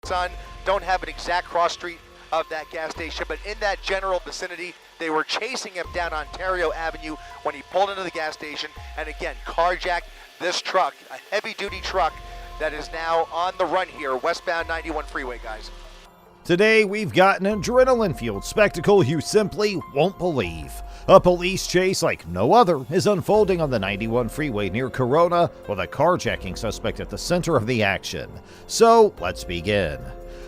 Son don't have an exact cross street of that gas station, but in that general vicinity, they were chasing him down Ontario Avenue when he pulled into the gas station and again carjacked this truck, a heavy-duty truck that is now on the run here, westbound 91 freeway, guys. Today, we've got an adrenaline-fueled spectacle you simply won't believe. A police chase like no other is unfolding on the 91 freeway near Corona, with a carjacking suspect at the center of the action. So, let's begin.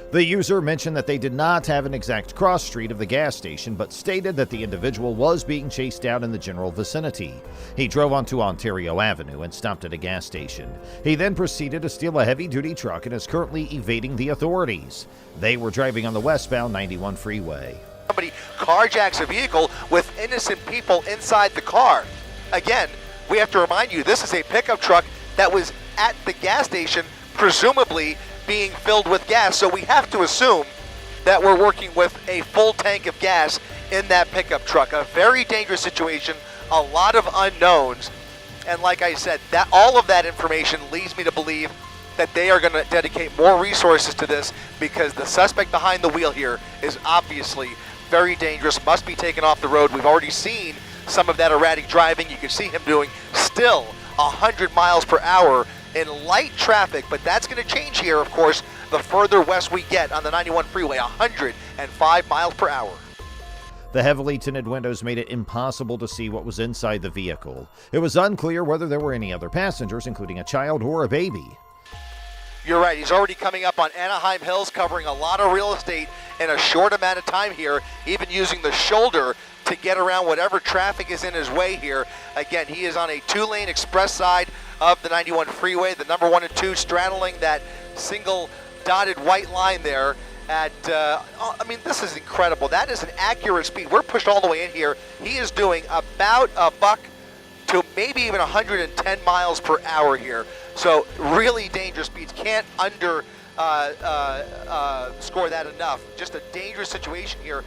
The user mentioned that they did not have an exact cross street of the gas station, but stated that the individual was being chased down in the general vicinity. He drove onto Ontario Avenue and stopped at a gas station. He then proceeded to steal a heavy-duty truck and is currently evading the authorities. They were driving on the westbound 91 freeway. Somebody carjacks a vehicle with innocent people inside the car. Again, we have to remind you, this is a pickup truck that was at the gas station, presumably being filled with gas, so we have to assume that we're working with a full tank of gas in that pickup truck. A very dangerous situation, a lot of unknowns, and like I said, that all of that information leads me to believe that they are going to dedicate more resources to this because the suspect behind the wheel here is obviously very dangerous, must be taken off the road. We've already seen some of that erratic driving. You can see him doing still 100 miles per hour in light traffic, but that's going to change here, of course, the further west we get on the 91 freeway, 105 miles per hour. The heavily tinted windows made it impossible to see what was inside the vehicle. It was unclear whether there were any other passengers, including a child or a baby. You're right, he's already coming up on Anaheim Hills, covering a lot of real estate in a short amount of time here, even using the shoulder to get around whatever traffic is in his way here. Again, he is on a two-lane express side of the 91 freeway, the number 1 and 2 straddling that single dotted white line there at, I mean, this is incredible. That is an accurate speed. We're pushed all the way in here. He is doing about a buck to maybe even 110 miles per hour here. So really dangerous speeds. Can't under score that enough. Just a dangerous situation here.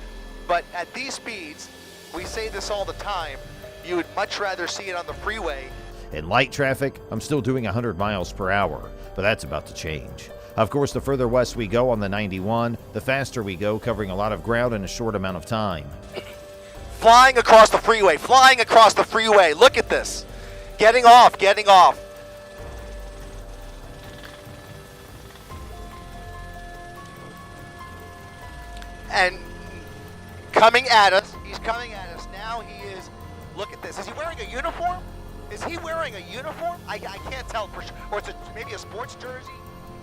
But at these speeds, we say this all the time, you would much rather see it on the freeway. In light traffic, I'm still doing 100 miles per hour, but that's about to change. Of course, the further west we go on the 91, the faster we go, covering a lot of ground in a short amount of time. Flying across the freeway, flying across the freeway. Look at this. Getting off, getting off. And coming at us, he's coming at us. Now he is, look at this. Is he wearing a uniform? Is he wearing a uniform? I can't tell for sure. Or it's maybe a sports jersey?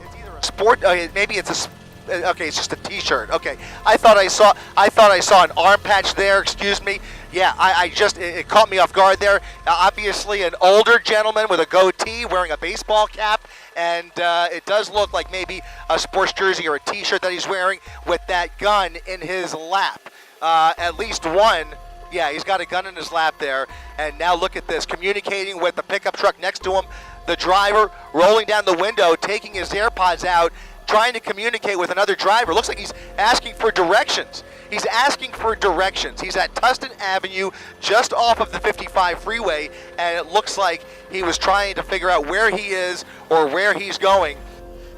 It's either a sport, maybe it's okay, it's just a t-shirt. Okay. I thought I saw an arm patch there, excuse me. Yeah, it caught me off guard there. Obviously an older gentleman with a goatee wearing a baseball cap, and it does look like maybe a sports jersey or a t-shirt that he's wearing with that gun in his lap. At least one. Yeah, he's got a gun in his lap there. And now look at this, communicating with the pickup truck next to him. The driver rolling down the window, taking his AirPods out, trying to communicate with another driver. Looks like he's asking for directions. He's asking for directions. He's at Tustin Avenue, just off of the 55 freeway, and it looks like he was trying to figure out where he is or where he's going.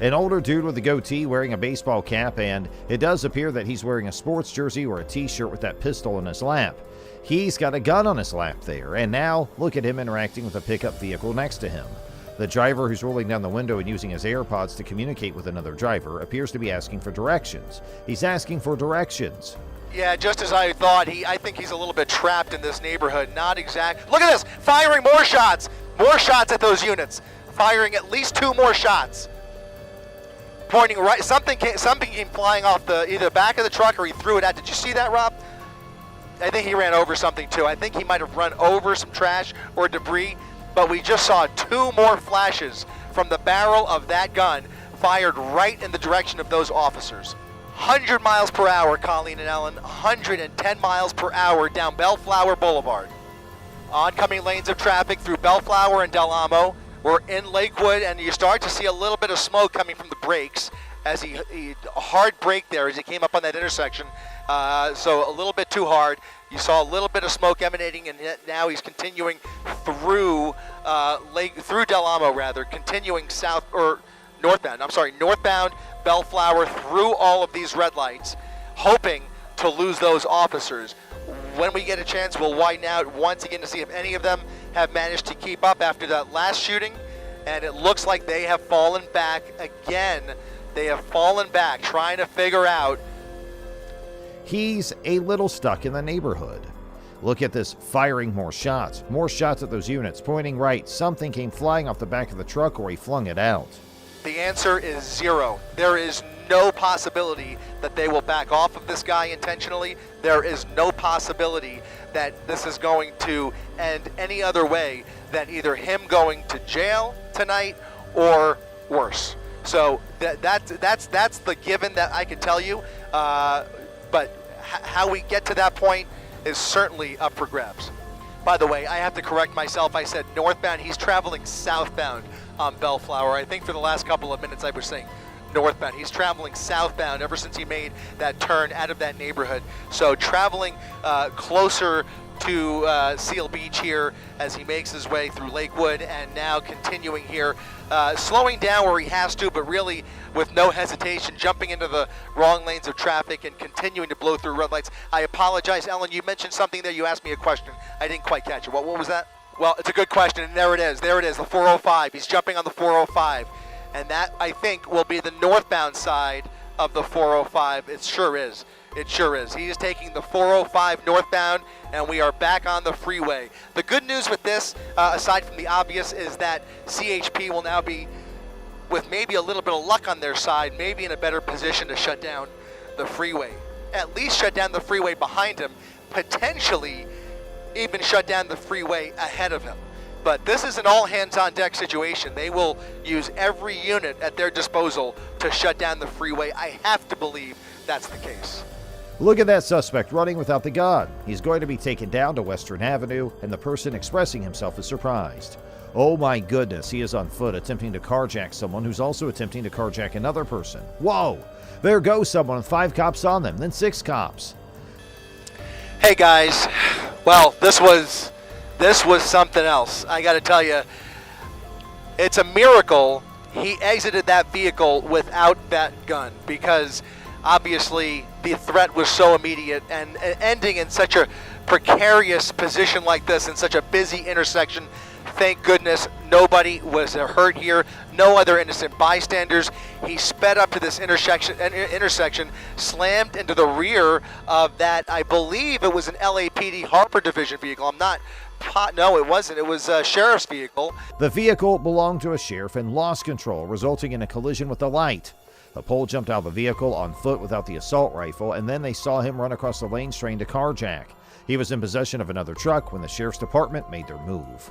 An older dude with a goatee wearing a baseball cap, and it does appear that he's wearing a sports jersey or a t-shirt with that pistol in his lap. He's got a gun on his lap there, and now look at him interacting with a pickup vehicle next to him. The driver, who's rolling down the window and using his AirPods to communicate with another driver, appears to be asking for directions. He's asking for directions. Yeah, just as I thought. I think he's a little bit trapped in this neighborhood. Not exact. Look at this, firing more shots at those units, firing at least 2 more shots. Pointing right, something came flying off either the back of the truck or he threw it out. Did you see that, Rob? I think he ran over something too. I think he might have run over some trash or debris, but we just saw 2 more flashes from the barrel of that gun fired right in the direction of those officers. 100 miles per hour, Colleen and Ellen, 110 miles per hour down Bellflower Boulevard. Oncoming lanes of traffic through Bellflower and Del Amo. We're in Lakewood, and you start to see a little bit of smoke coming from the brakes as he a hard brake there as he came up on that intersection. So a little bit too hard. You saw a little bit of smoke emanating, and now he's continuing through through Del Amo, rather, continuing south or northbound. I'm sorry, northbound Bellflower through all of these red lights, hoping to lose those officers. When we get a chance, we'll widen out once again to see if any of them have managed to keep up after that last shooting. And it looks like they have fallen back again. They have fallen back, trying to figure out. He's a little stuck in the neighborhood. Look at this, firing more shots at those units, pointing right. Something came flying off the back of the truck or he flung it out. The answer is 0. There is no possibility that they will back off of this guy intentionally. There is no possibility that this is going to end any other way than either him going to jail tonight or worse. So that's the given that I can tell you. But how we get to that point is certainly up for grabs. By the way, I have to correct myself. I said northbound. He's traveling southbound on Bellflower. I think for the last couple of minutes I was saying northbound. He's traveling southbound ever since he made that turn out of that neighborhood. So traveling closer to Seal Beach here as he makes his way through Lakewood, and now continuing here, slowing down where he has to, but really with no hesitation, jumping into the wrong lanes of traffic and continuing to blow through red lights. I apologize, Ellen, you mentioned something there. You asked me a question. I didn't quite catch it. What was that? Well, it's a good question, and there it is. There it is, the 405. He's jumping on the 405. And that, I think, will be the northbound side of the 405. It sure is. It sure is. He is taking the 405 northbound, and we are back on the freeway. The good news with this, aside from the obvious, is that CHP will now be, with maybe a little bit of luck on their side, maybe in a better position to shut down the freeway. At least shut down the freeway behind him, potentially even shut down the freeway ahead of him. But this is an all-hands-on-deck situation. They will use every unit at their disposal to shut down the freeway. I have to believe that's the case. Look at that suspect running without the gun. He's going to be taken down to Western Avenue, and the person expressing himself is surprised. Oh my goodness, he is on foot attempting to carjack someone who's also attempting to carjack another person. Whoa! There goes someone with 5 cops on them, then 6 cops. Hey guys, well, this was something else. I gotta tell you, it's a miracle he exited that vehicle without that gun, because obviously the threat was so immediate, and ending in such a precarious position like this in such a busy intersection. Thank goodness nobody was hurt here, no other innocent bystanders. He sped up to this intersection, slammed into the rear of that, I believe it was an LAPD Harper Division vehicle. No, it wasn't. It was a sheriff's vehicle. The vehicle belonged to a sheriff and lost control, resulting in a collision with the light. The pole jumped out of the vehicle on foot without the assault rifle, and then they saw him run across the lanes trying to carjack. He was in possession of another truck when the sheriff's department made their move.